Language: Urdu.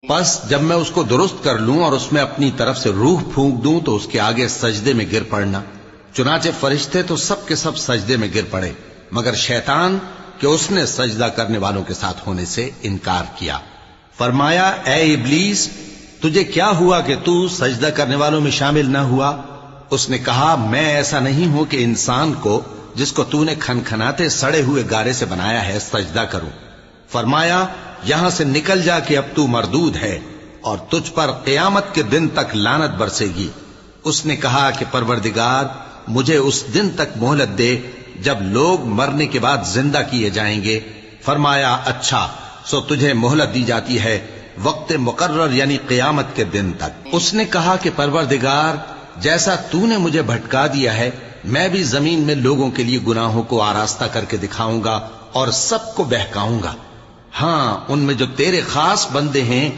پس جب میں اس کو درست کر لوں اور اس میں اپنی طرف سے روح پھونک دوں تو اس کے آگے سجدے میں گر پڑنا۔ چنانچہ فرشتے تو سب کے سب سجدے میں گر پڑے مگر شیطان کہ اس نے سجدہ کرنے والوں کے ساتھ ہونے سے انکار کیا۔ فرمایا اے ابلیس، تجھے کیا ہوا کہ تو سجدہ کرنے والوں میں شامل نہ ہوا؟ اس نے کہا میں ایسا نہیں ہوں کہ انسان کو جس کو تو نے کھنکھناتے سڑے ہوئے گارے سے بنایا ہے سجدہ کروں۔ فرمایا یہاں سے نکل جا کہ اب تو مردود ہے اور تجھ پر قیامت کے دن تک لعنت برسے گی۔ اس نے کہا کہ پروردگار مجھے اس دن تک مہلت دے جب لوگ مرنے کے بعد زندہ کیے جائیں گے۔ فرمایا اچھا، سو تجھے مہلت دی جاتی ہے وقت مقرر یعنی قیامت کے دن تک۔ اس نے کہا کہ پروردگار جیسا تو نے مجھے بھٹکا دیا ہے میں بھی زمین میں لوگوں کے لیے گناہوں کو آراستہ کر کے دکھاؤں گا اور سب کو بہکاؤں گا۔ ہاں ان میں جو تیرے خاص بندے ہیں